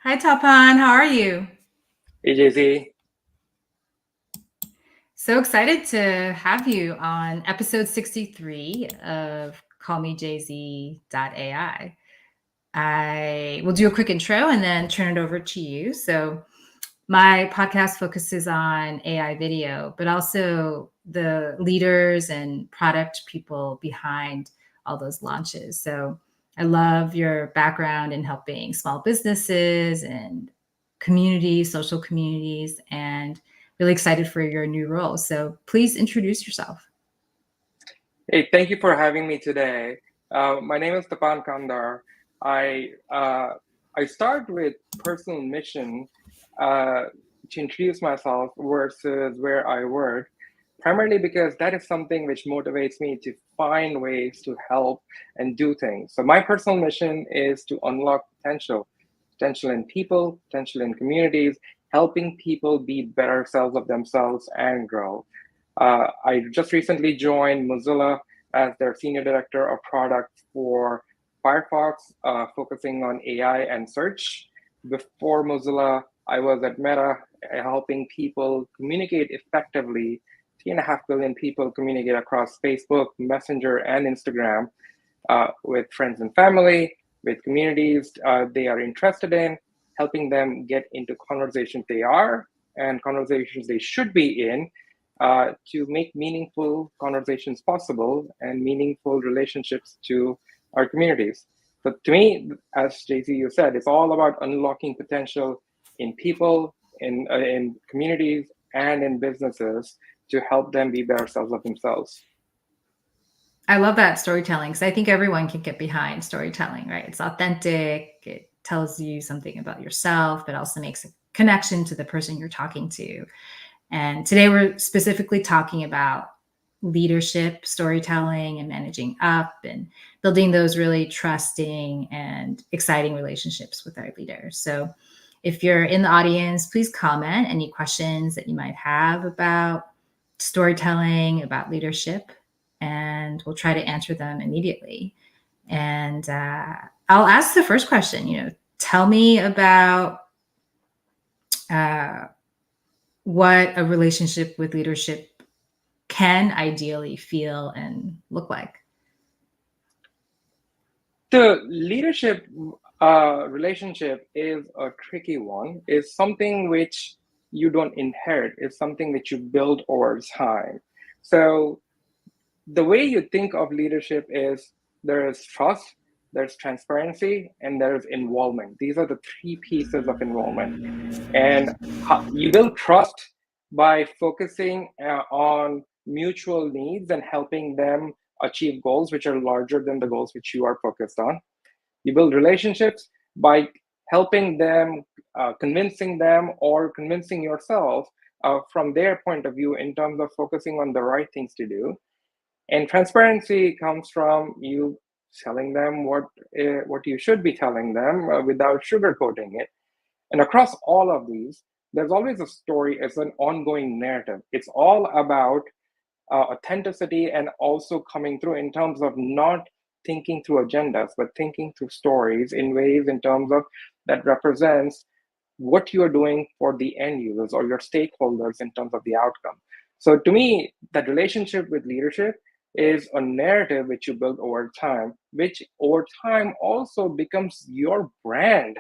Hi, Tapan. How are you? Hey, Jay-Z. So excited to have you on episode 63 of Call Me Jay-Z.ai. I will do a quick intro and then turn it over to you. So, my podcast focuses on AI video, but also the leaders and product people behind all those launches. So, I love your background in helping small businesses and communities, social communities, and really excited for your new role. So, please introduce yourself. Hey, thank you for having me today. My name is Tapan Kandar. I uh, I start with personal mission uh, to introduce myself versus where I work, primarily because that is something which motivates me to find ways to help and do things. So my personal mission is to unlock potential in people, potential in communities, helping people be better selves of themselves and grow. I just recently joined Mozilla as their senior director of product for Firefox, focusing on AI and search. Before Mozilla, I was at Meta, helping people communicate effectively. 3.5 billion people communicate across Facebook, Messenger, and Instagram with friends and family, with communities they are interested in, helping them get into conversations they are and conversations they should be in to make meaningful conversations possible and meaningful relationships to our communities. So to me, as JC you said, it's all about unlocking potential in people, in communities, and in businesses to help them be better selves of themselves. I love that storytelling because I think everyone can get behind storytelling, right? It's authentic, it tells you something about yourself, but also makes a connection to the person you're talking to. And today we're specifically talking about leadership, storytelling, and managing up and building those really trusting and exciting relationships with our leaders. So if you're in the audience, please comment any questions that you might have about storytelling, about leadership, and we'll try to answer them immediately. And I'll ask the first question. Tell me about uh, what a relationship with leadership can ideally feel and look like. The leadership relationship is a tricky one. It's something which you don't inherit. It's something which you build over time. So the way you think of leadership is there is trust, there's transparency, and there's involvement. These are the three pieces of involvement. And you build trust by focusing on mutual needs and helping them achieve goals which are larger than the goals which you are focused on. You build relationships by helping them, convincing them, or convincing yourself from their point of view in terms of focusing on the right things to do. And transparency comes from you telling them what you should be telling them without sugarcoating it. And across all of these, there's always a story. It's an ongoing narrative. It's all about authenticity and also coming through in terms of not thinking through agendas, but thinking through stories in ways in terms of that represents what you're doing for the end users or your stakeholders in terms of the outcome. So to me, that relationship with leadership is a narrative which you build over time, which over time also becomes your brand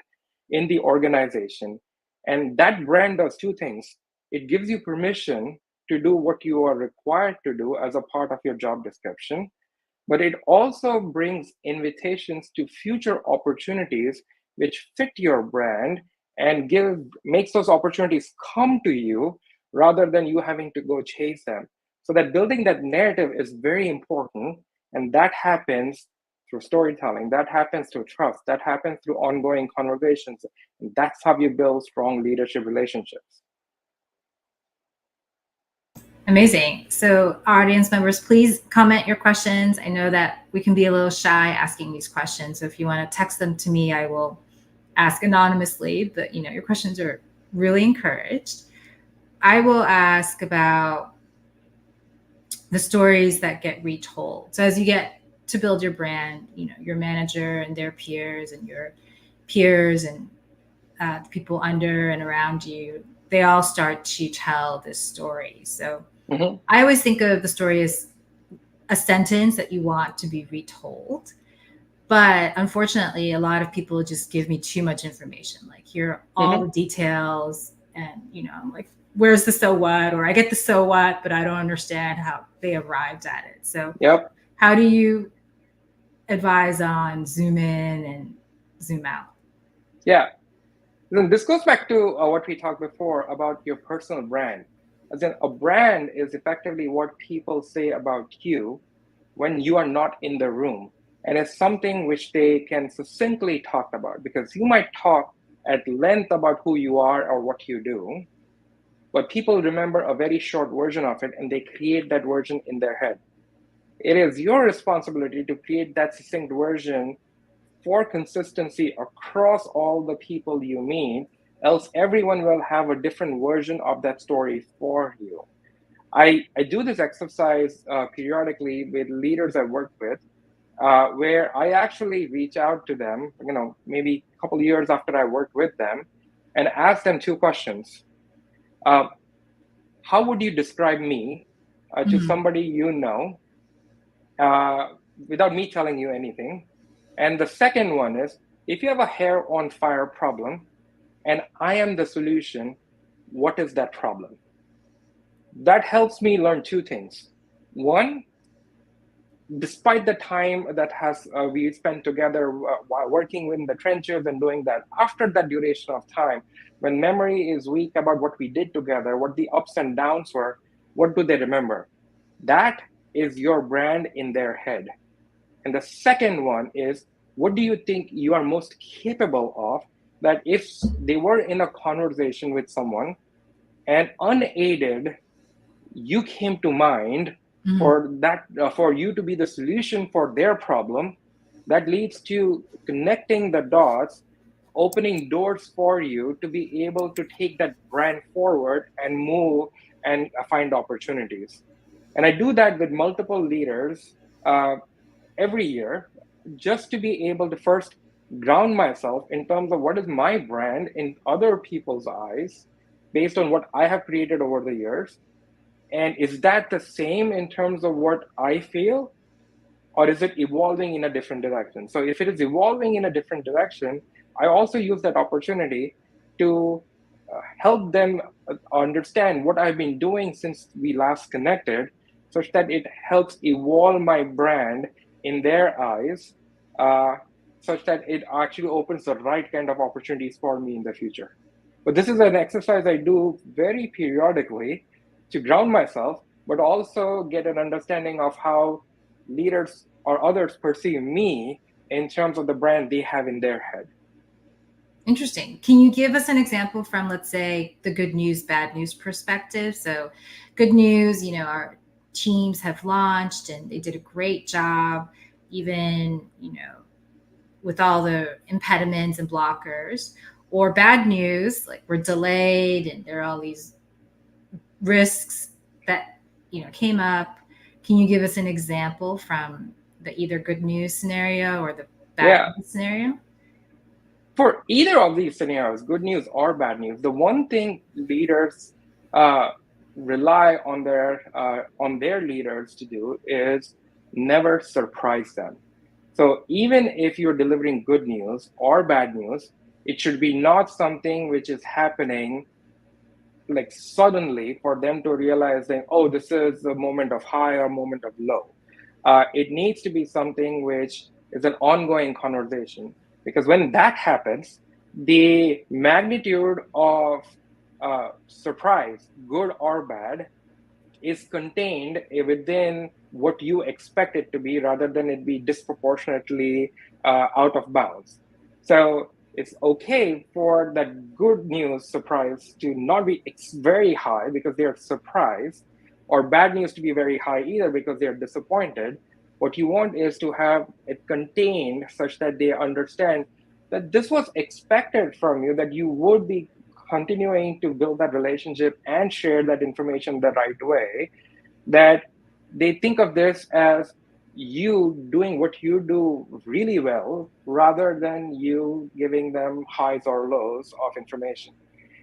in the organization. And that brand does two things. It gives you permission to do what you are required to do as a part of your job description, but it also brings invitations to future opportunities which fit your brand and makes those opportunities come to you rather than you having to go chase them. So that building that narrative is very important, and that happens through storytelling, that happens through trust, that happens through ongoing conversations, and that's how you build strong leadership relationships. Amazing. So, audience members, please comment your questions. I know that we can be a little shy asking these questions. So, if you want to text them to me, I will ask anonymously. But your questions are really encouraged. I will ask about the stories that get retold. So, as you get to build your brand, your manager and their peers and your peers and people under and around you, they all start to tell this story. So Mm-hmm. I always think of the story as a sentence that you want to be retold. But unfortunately, a lot of people just give me too much information. Like, here are all Mm-hmm. the details, and I'm like, where's the so what? Or I get the so what, but I don't understand how they arrived at it. So, Yep. how do you advise on zoom in and zoom out? Yeah. Then this goes back to what we talked before about your personal brand. As in, a brand is effectively what people say about you when you are not in the room. And it's something which they can succinctly talk about, because you might talk at length about who you are or what you do, but people remember a very short version of it and they create that version in their head. It is your responsibility to create that succinct version for consistency across all the people you meet, else everyone will have a different version of that story for you. I do this exercise periodically with leaders I work with, where I actually reach out to them, maybe a couple of years after I worked with them, and ask them two questions. Uh, how would you describe me to Mm-hmm. somebody you know uh, without me telling you anything? And the second one is, if you have a hair on fire problem and I am the solution, what is that problem? That helps me learn two things. One, despite the time that has we spent together while working in the trenches and doing that, after that duration of time, when memory is weak about what we did together, what the ups and downs were, what do they remember? That is your brand in their head. And the second one is, what do you think you are most capable of, that if they were in a conversation with someone and unaided, you came to mind Mm-hmm. for that, for you to be the solution for their problem, that leads to connecting the dots, opening doors for you to be able to take that brand forward and move and find opportunities. And I do that with multiple leaders uh, every year, just to be able to first ground myself in terms of what is my brand in other people's eyes based on what I have created over the years. And is that the same in terms of what I feel, or is it evolving in a different direction? So if it is evolving in a different direction, I also use that opportunity to help them understand what I've been doing since we last connected, such that it helps evolve my brand in their eyes, uh, such that it actually opens the right kind of opportunities for me in the future. But this is an exercise I do very periodically to ground myself, but also get an understanding of how leaders or others perceive me in terms of the brand they have in their head. Interesting. Can you give us an example from, let's say, the good news, bad news perspective? So, good news, our teams have launched and they did a great job, even, with all the impediments and blockers. Or bad news, like we're delayed and there are all these risks that, came up. Can you give us an example from the either good news scenario or the bad Yeah, news scenario? for either of these scenarios, good news or bad news, the one thing leaders uh, rely on their leaders to do is never surprise them. So even if you're delivering good news or bad news, it should be not something which is happening like suddenly for them to realize that, oh, this is a moment of high or moment of low. It needs to be something which is an ongoing conversation, because when that happens, the magnitude of surprise, good or bad, is contained within what you expect it to be, rather than it be disproportionately out of bounds. So it's okay for that good news surprise to not be very high because they're surprised, or bad news to be very high either because they're disappointed. What you want is to have it contained such that they understand that this was expected from you, that you would be continuing to build that relationship and share that information the right way, that they think of this as you doing what you do really well rather than you giving them highs or lows of information.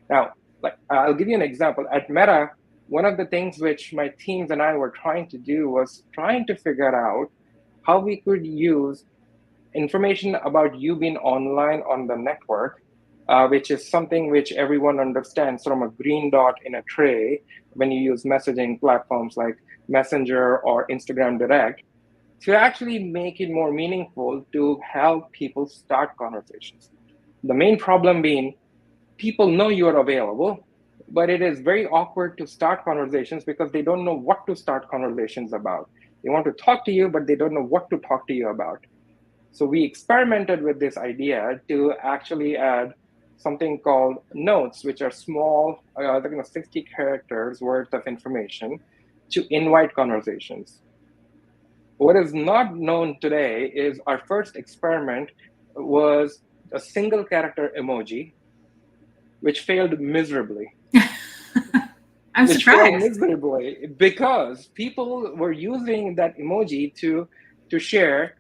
Now, like I'll give you an example. At Meta, one of the things which my teams and I were trying to do was trying to figure out how we could use information about you being online on the network, which is something which everyone understands from a green dot in a tray when you use messaging platforms like Messenger or Instagram Direct, to actually make it more meaningful to help people start conversations. The main problem being people know you are available, but it is very awkward to start conversations because they don't know what to start conversations about. They want to talk to you, but they don't know what to talk to you about. So we experimented with this idea to actually add something called notes, which are small, 60 characters worth of information to invite conversations. What is not known today is our first experiment was a single character emoji, which failed miserably. I'm Which failed surprised. miserably because people were using that emoji to share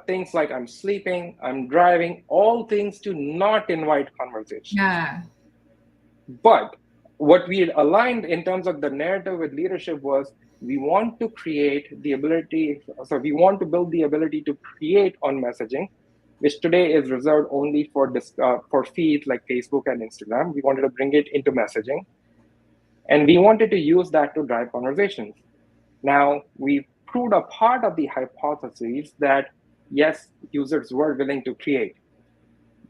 things like I'm sleeping, I'm driving, all things to not invite conversations. Yeah. But what we had aligned in terms of the narrative with leadership was we want to create the ability, so we want to build the ability to create on messaging, which today is reserved only for feeds like Facebook and Instagram. We wanted to bring it into messaging, and we wanted to use that to drive conversations. Now, we proved a part of the hypothesis that yes, users were willing to create.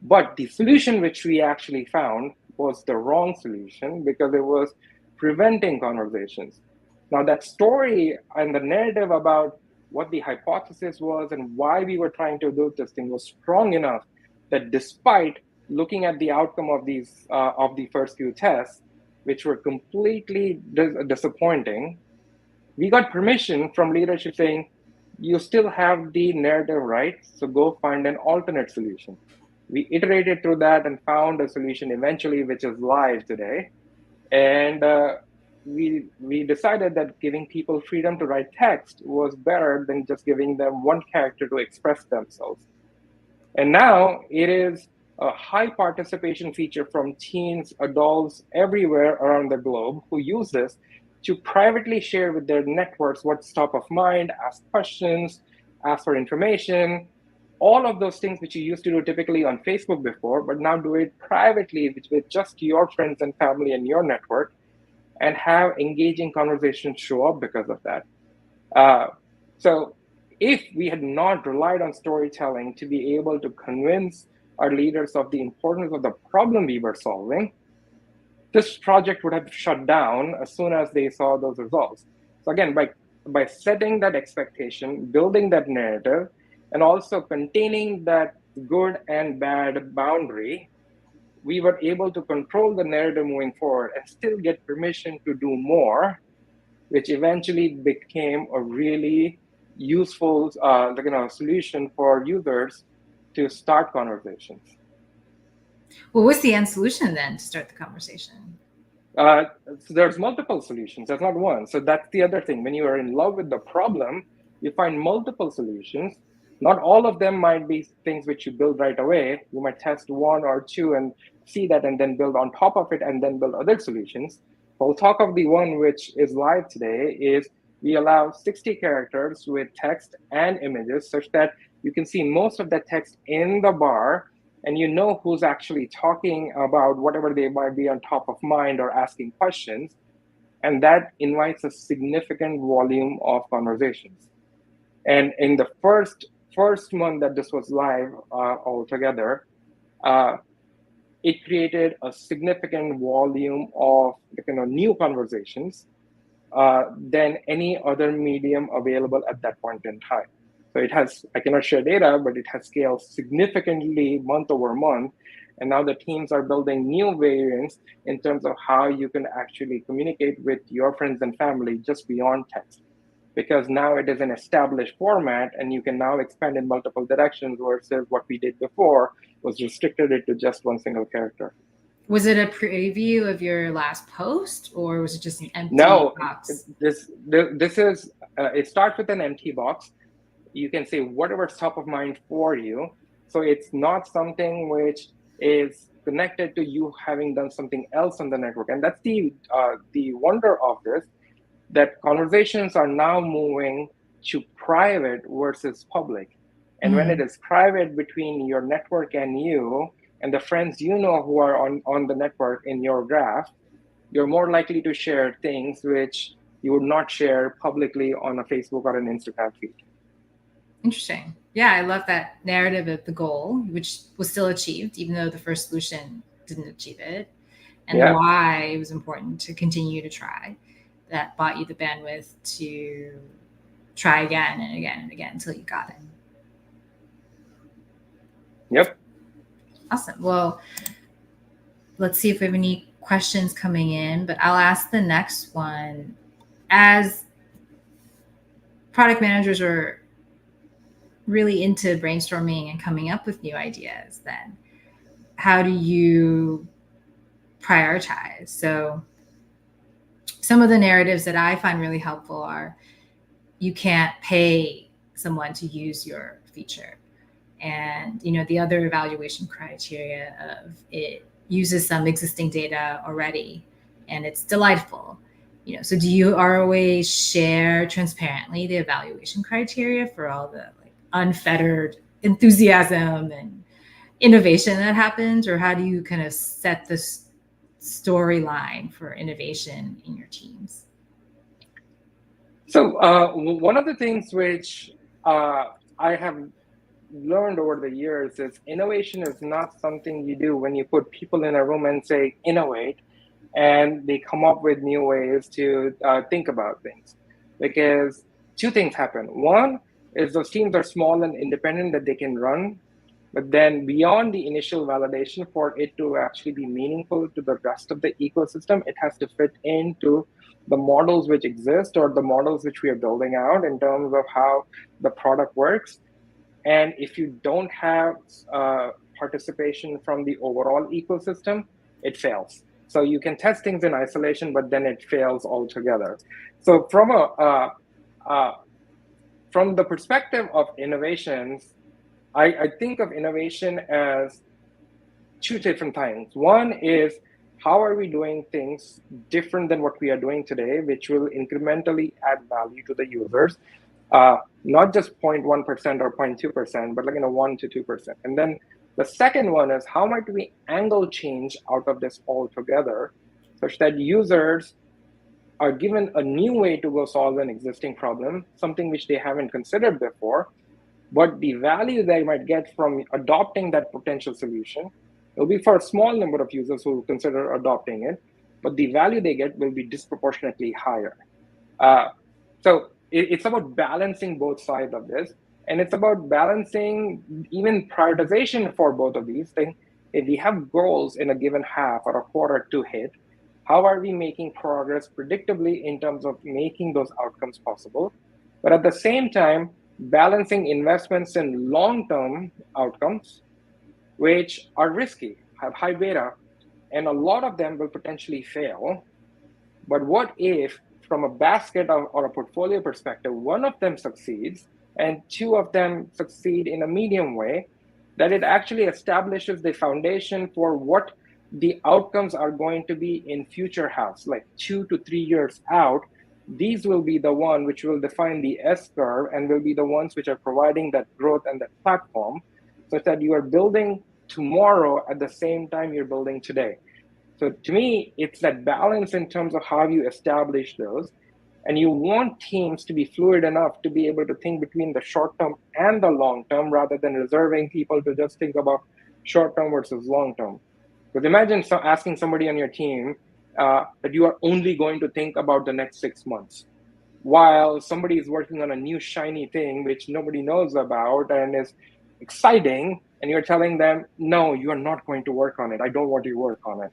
But the solution which we actually found was the wrong solution because it was preventing conversations. Now, that story and the narrative about what the hypothesis was and why we were trying to do this thing was strong enough that despite looking at the outcome of the first few tests, which were completely disappointing, we got permission from leadership saying, you still have the narrative right, so go find an alternate solution. We iterated through that and found a solution eventually, which is live today. And we decided that giving people freedom to write text was better than just giving them one character to express themselves. And now it is a high participation feature from teens, adults everywhere around the globe who use this to privately share with their networks what's top of mind, ask questions, ask for information, all of those things which you used to do typically on Facebook before, but now do it privately with just your friends and family and your network, and have engaging conversations show up because of that. So if we had not relied on storytelling to be able to convince our leaders of the importance of the problem we were solving, this project would have shut down as soon as they saw those results. So again, by setting that expectation, building that narrative, and also containing that good and bad boundary, we were able to control the narrative moving forward and still get permission to do more, which eventually became a really useful solution for users to start conversations. Well, what's the end solution then to start the conversation? So there's multiple solutions. There's not one. So that's the other thing. When you are in love with the problem, you find multiple solutions. Not all of them might be things which you build right away. You might test one or two and see that and then build on top of it and then build other solutions. We'll talk of the one which is live today is we allow 60 characters with text and images such that you can see most of the text in the bar and you know who's actually talking about whatever they might be on top of mind or asking questions. And that invites a significant volume of conversations. And in the first month that this was live altogether, it created a significant volume of new conversations than any other medium available at that point in time. So it has, I cannot share data, but it has scaled significantly month over month. And now the teams are building new variants in terms of how you can actually communicate with your friends and family just beyond text. Because now it is an established format and you can now expand in multiple directions versus what we did before was restricted it to just one single character. Was it a preview of your last post, or was it just an empty No, box? this is it starts with an empty box. You can say whatever's top of mind for you. So it's not something which is connected to you having done something else on the network. And that's the wonder of this, that conversations are now moving to private versus public. And when it Mm, is private between your network and you and the friends you know who are on the network in your graph, you're more likely to share things which you would not share publicly on a Facebook or an Instagram feed. interesting. Yeah, I love that narrative of the goal, which was still achieved, even though the first solution didn't achieve it, and the Yeah. why it was important to continue to try. That bought you the bandwidth to try again and again and again until you got it. Yep. Awesome. Well, let's see if we have any questions coming in, but I'll ask the next one. As product managers are really into brainstorming and coming up with new ideas, then how do you prioritize? So some of the narratives that I find really helpful are you can't pay someone to use your feature. And the other evaluation criteria of it uses some existing data already and it's delightful. So do you always share transparently the evaluation criteria for all the like unfettered enthusiasm and innovation that happens, or how do you kind of set this storyline for innovation in your teams? So one of the things which I have learned over the years is innovation is not something you do when you put people in a room and say innovate, and they come up with new ways to think about things. Because two things happen. One is those teams are small and independent that they can run, but then beyond the initial validation, for it to actually be meaningful to the rest of the ecosystem, it has to fit into the models which exist or the models which we are building out in terms of how the product works. And if you don't have participation from the overall ecosystem, it fails. So you can test things in isolation, but then it fails altogether. So from the perspective of innovations, I think of innovation as two different things. One is how are we doing things different than what we are doing today, which will incrementally add value to the users, not just 0.1% or 0.2%, but like 1 to 2%. And then the second one is how might we angle change out of this altogether, such that users are given a new way to go solve an existing problem, something which they haven't considered before, but the value they might get from adopting that potential solution will be for a small number of users who consider adopting it, but the value they get will be disproportionately higher. So it's about balancing both sides of this, and it's about balancing even prioritization for both of these things. If we have goals in a given half or a quarter to hit, how are we making progress predictably in terms of making those outcomes possible? But at the same time, balancing investments in long-term outcomes, which are risky, have high beta, and a lot of them will potentially fail. But what if, from a basket or a portfolio perspective, one of them succeeds and two of them succeed in a medium way, that it actually establishes the foundation for what the outcomes are going to be in future halves, like 2 to 3 years out. These will be the one which will define the S curve and will be the ones which are providing that growth and that platform, such that you are building tomorrow at the same time you're building today. So to me, it's that balance in terms of how you establish those. And you want teams to be fluid enough to be able to think between the short term and the long term rather than reserving people to just think about short term versus long term. Because imagine asking somebody on your team that you are only going to think about the next 6 months, while somebody is working on a new shiny thing which nobody knows about and is exciting, and you're telling them, no, you are not going to work on it. I don't want you to work on it.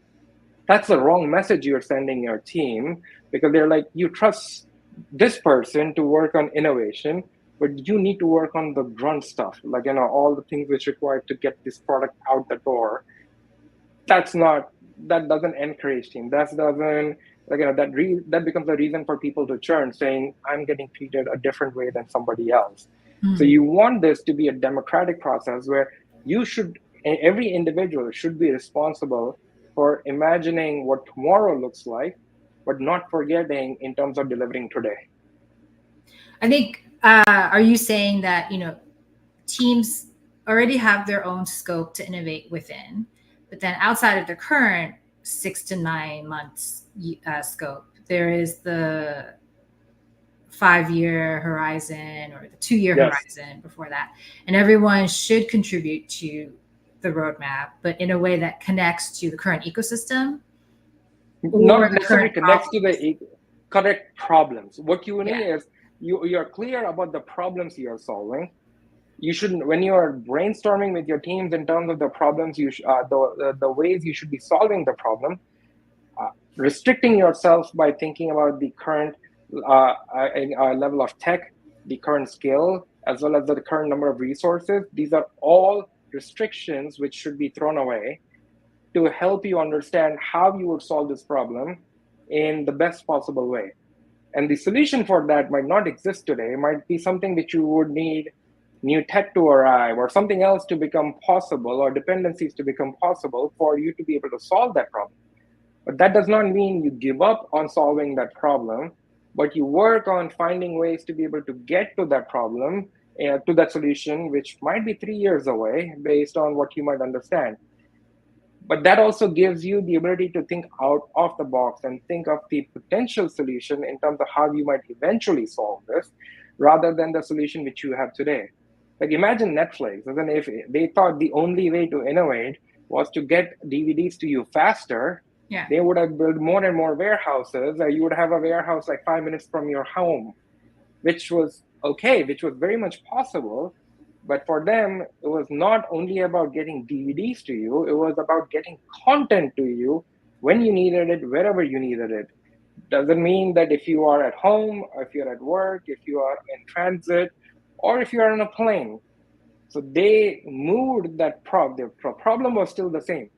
That's the wrong message you're sending your team, because they're like, you trust this person to work on innovation, but you need to work on the grunt stuff, all the things which require to get this product out the door. That's not that doesn't encourage team. That doesn't that becomes a reason for people to churn, saying I'm getting treated a different way than somebody else. So you want this to be a democratic process where every individual should be responsible for imagining what tomorrow looks like, but not forgetting in terms of delivering today. I think, are you saying that, teams already have their own scope to innovate within, but then outside of the current 6 to 9 months scope, there is the 5-year horizon or the 2-year Yes. horizon before that. And everyone should contribute to the roadmap, but in a way that connects to the current ecosystem. Not necessarily connects to the correct problems. What you need is you're clear about the problems you're solving. You shouldn't, when you are brainstorming with your teams in terms of the problems, the ways you should be solving the problem, restricting yourself by thinking about the current level of tech, the current skill, as well as the current number of resources. These are all restrictions which should be thrown away to help you understand how you would solve this problem in the best possible way. And the solution for that might not exist today. It might be something that you would need new tech to arrive or something else to become possible or dependencies to become possible for you to be able to solve that problem. But that does not mean you give up on solving that problem, but you work on finding ways to be able to get to that problem, to that solution, which might be 3 years away based on what you might understand. But that also gives you the ability to think out of the box and think of the potential solution in terms of how you might eventually solve this, rather than the solution which you have today. Like imagine Netflix, as in if they thought the only way to innovate was to get DVDs to you faster, they would have built more and more warehouses. You would have a warehouse like 5 minutes from your home, which was okay, which was very much possible. But for them, it was not only about getting DVDs to you, it was about getting content to you when you needed it, wherever you needed it. Doesn't mean that if you are at home, or if you're at work, if you are in transit, or if you're on a plane. So they moved that problem. The problem was still the same.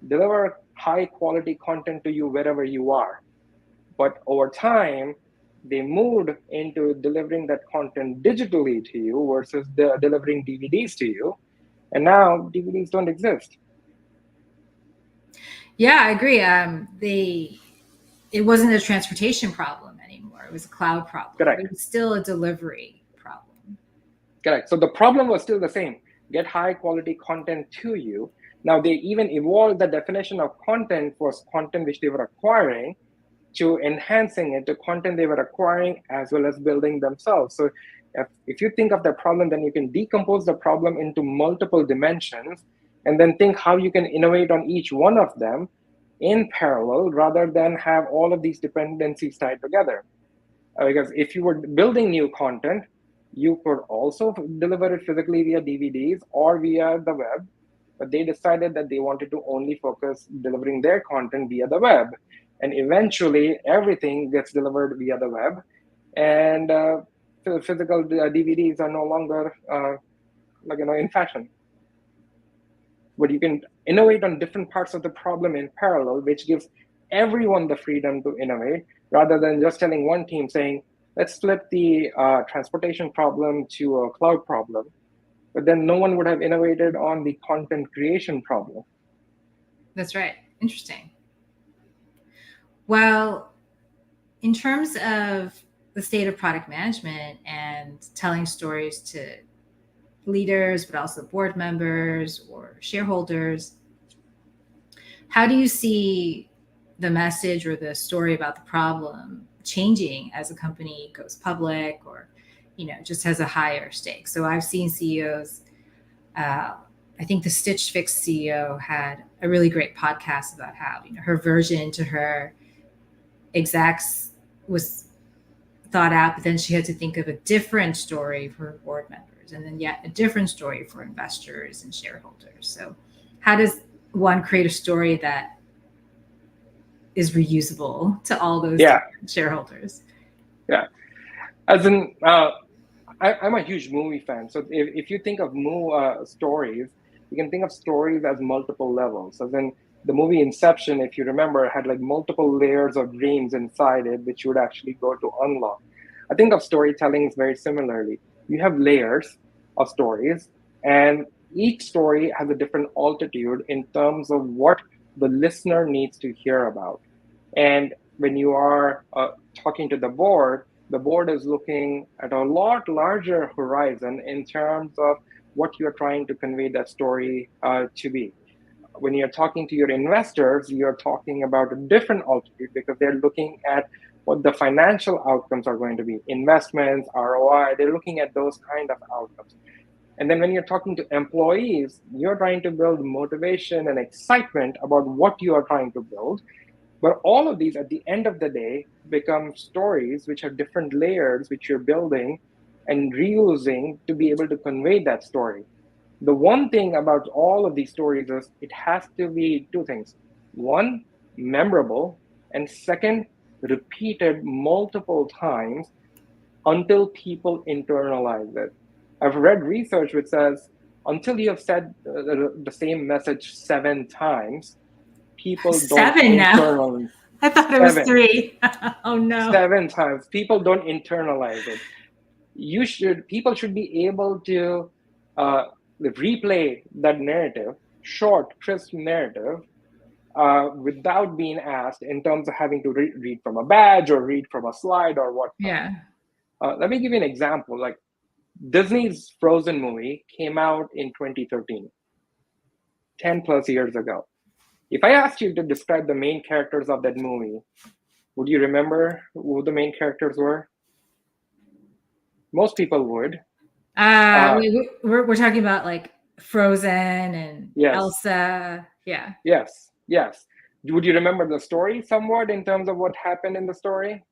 Deliver high quality content to you wherever you are. But over time, they moved into delivering that content digitally to you versus delivering DVDs to you. And now DVDs don't exist. Yeah, I agree. It wasn't a transportation problem anymore. It was a cloud problem. Correct. It was still a delivery problem. Correct. So the problem was still the same. Get high quality content to you. Now they even evolved the definition of content was content which they were acquiring to enhancing it to content they were acquiring as well as building themselves. So if you think of the problem, then you can decompose the problem into multiple dimensions and then think how you can innovate on each one of them in parallel rather than have all of these dependencies tied together. Because if you were building new content, you could also deliver it physically via DVDs or via the web, but they decided that they wanted to only focus delivering their content via the web. And eventually, everything gets delivered via the web, and physical DVDs are no longer in fashion. But you can innovate on different parts of the problem in parallel, which gives everyone the freedom to innovate, rather than just telling one team saying, let's flip the transportation problem to a cloud problem. But then no one would have innovated on the content creation problem. That's right. Interesting. Well, in terms of the state of product management and telling stories to leaders, but also board members or shareholders, how do you see the message or the story about the problem changing as a company goes public or, just has a higher stake? So I've seen CEOs, I think the Stitch Fix CEO had a really great podcast about how, her version to her execs was thought out, but then she had to think of a different story for her board members and then yet a different story for investors and shareholders. So how does one create a story that is reusable to all those shareholders? Yeah. As in, I'm a huge movie fan. So if you think of stories, you can think of stories as multiple levels. As in, The movie Inception, if you remember, had like multiple layers of dreams inside it, which you would actually go to unlock. I think of storytelling very similarly. You have layers of stories, and each story has a different altitude in terms of what the listener needs to hear about. And when you are talking to the board is looking at a lot larger horizon in terms of what you're trying to convey that story to be. When you're talking to your investors, you're talking about a different altitude because they're looking at what the financial outcomes are going to be, investments, ROI, they're looking at those kind of outcomes. And then when you're talking to employees, you're trying to build motivation and excitement about what you are trying to build. But all of these, at the end of the day, become stories which have different layers which you're building and reusing to be able to convey that story. The one thing about all of these stories is it has to be two things. One, memorable, and second, repeated multiple times until people internalize it. I've read research which says until you have said the same message 7 times, people don't 7 now. internalize. I thought it was Seven, 3. Oh no. 7 times. People don't internalize it. People should be able to uh, replay that narrative, short, crisp narrative, without being asked in terms of having to read from a badge or read from a slide or whatnot. Yeah. Let me give you an example. Like Disney's Frozen movie came out in 2013, 10 plus years ago. If I asked you to describe the main characters of that movie, would you remember who the main characters were? Most people would. We're talking about like Frozen and Yes, Elsa. Yeah. yes, yes. Would you remember the story somewhat in terms of what happened in the story?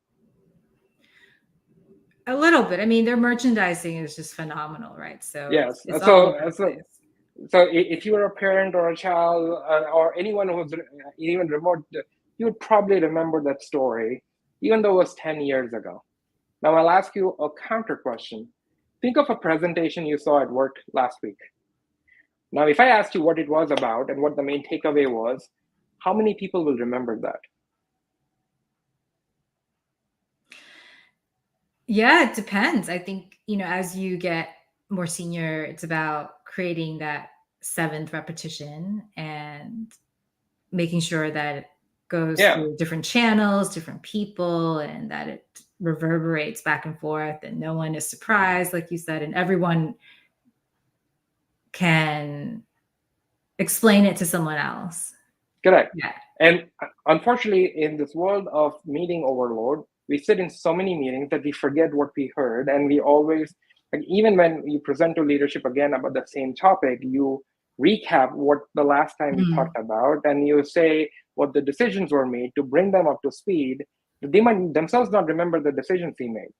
A little bit. I mean, their merchandising is just phenomenal, right? So Yes. it's all So, over the so, place. so if you were a parent or a child or anyone who's even remote, you would probably remember that story, even though it was 10 years ago. Now, I'll ask you a counter question. Think of a presentation you saw at work last week. Now, if I asked you what it was about and what the main takeaway was, how many people will remember that? Yeah, it depends. I think, as you get more senior, it's about creating that seventh repetition and making sure that it goes Yeah, through different channels, different people, and that it reverberates back and forth and no one is surprised, like you said, and everyone can explain it to someone else. correct. Yeah. And unfortunately, in this world of meeting overload, we sit in so many meetings that we forget what we heard. And we always, like, even when you present to leadership again about the same topic, you recap what the last time we Mm. talked about and you say what the decisions were made to bring them up to speed. They might themselves not remember the decisions we made.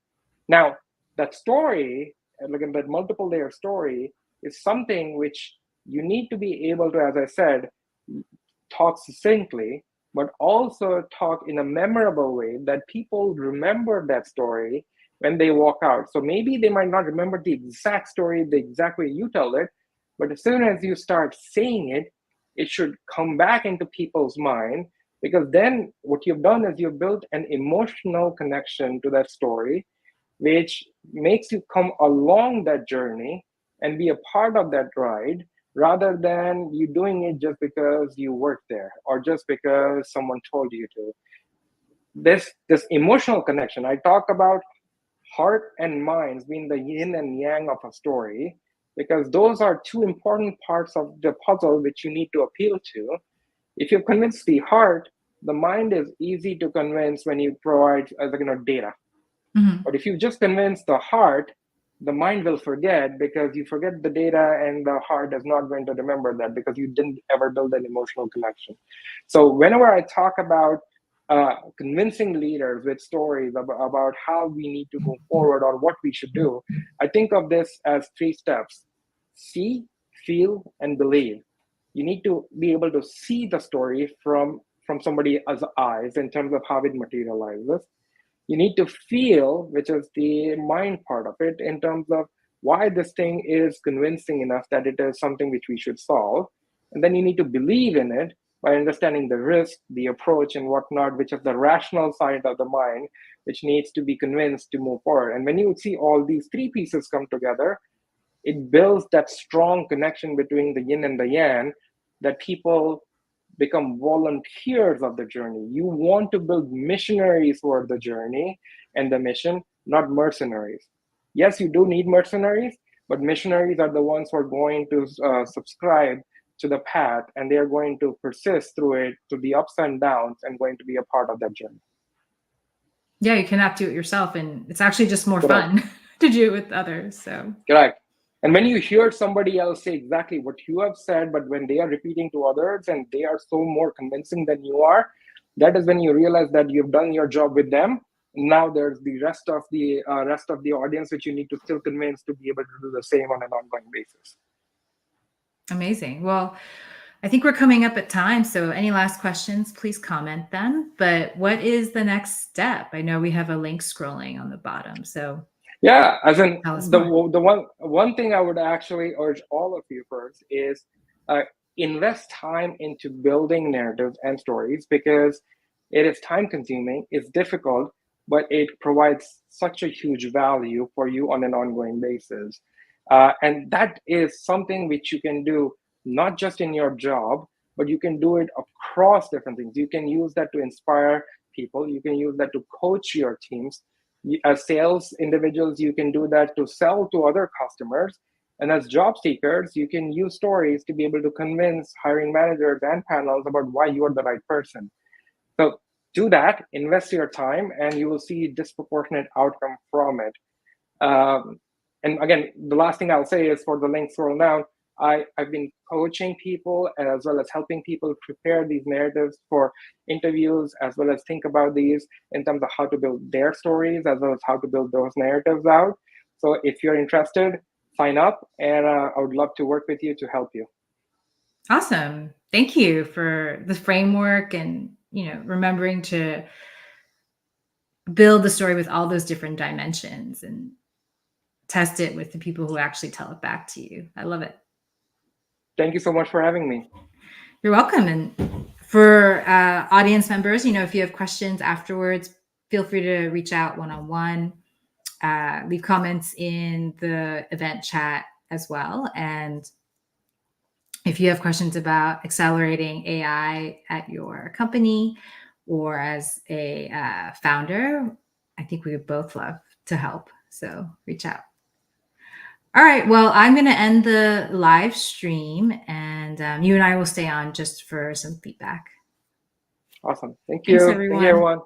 Now, that story, like in that multiple layer story, is something which you need to be able to, as I said, talk succinctly, but also talk in a memorable way that people remember that story when they walk out. So maybe they might not remember the exact story the exact way you tell it, but as soon as you start saying it, it should come back into people's mind because then what you've done is you've built an emotional connection to that story, which makes you come along that journey and be a part of that ride rather than you doing it just because you work there or just because someone told you to. This emotional connection, I talk about heart and minds being the yin and yang of a story because those are two important parts of the puzzle which you need to appeal to. If you convince the heart, the mind is easy to convince when you provide data. Mhm. But if you just convince the heart, the mind will forget because you forget the data and the heart is not going to remember that because you didn't ever build an emotional connection. So whenever I talk about convincing leaders with stories about how we need to move forward or what we should do, I think of this as 3 steps: see, feel, and believe. You need to be able to see the story from somebody's eyes in terms of how it materializes. You need to feel, which is the mind part of it, in terms of why this thing is convincing enough that it is something which we should solve. And then you need to believe in it. by understanding the risk, the approach, and whatnot, which is the rational side of the mind, which needs to be convinced to move forward. And when you see all these three pieces come together, it builds that strong connection between the yin and the yang, that people become volunteers of the journey. You want to build missionaries for the journey and the mission, not mercenaries. Yes, you do need mercenaries, but missionaries are the ones who are going to subscribe to the path, and they are going to persist through it, to the ups and downs, and going to be a part of that journey. Yeah, you cannot do it yourself, and it's actually just more Correct. fun to do it with others. So Correct. And when you hear somebody else say exactly what you have said, but when they are repeating to others and they are so more convincing than you are, that is when you realize that you've done your job with them. Now there's the rest of the audience which you need to still convince to be able to do the same on an ongoing basis. amazing. Well, I think we're coming up at time. So any last questions, please comment them. But what is the next step? I know we have a link scrolling on the bottom. So yeah, as in tell us the more. one thing I would actually urge all of you first is invest time into building narratives and stories, because it is time consuming, it's difficult, but it provides such a huge value for you on an ongoing basis. And that is something which you can do not just in your job, but you can do it across different things. You can use that to inspire people, you can use that to coach your teams. As sales individuals, you can do that to sell to other customers. And as job seekers, you can use stories to be able to convince hiring managers and panels about why you are the right person. So do that, invest your time, and you will see disproportionate outcome from it. And again, the last thing I'll say is, for the link scroll down, I've been coaching people as well as helping people prepare these narratives for interviews, as well as think about these in terms of how to build their stories, as well as how to build those narratives out. So if you're interested, sign up, and I would love to work with you to help you. Awesome. Thank you for the framework and, remembering to build the story with all those different dimensions and test it with the people who actually tell it back to you. I love it. Thank you so much for having me. You're welcome. And for audience members, if you have questions afterwards, feel free to reach out one-on-one, leave comments in the event chat as well. And if you have questions about accelerating AI at your company or as a founder, I think we would both love to help. So reach out. All right. Well, I'm going to end the live stream, and you and I will stay on just for some feedback. Awesome. Thank Thanks, you. everyone. Thank you, everyone.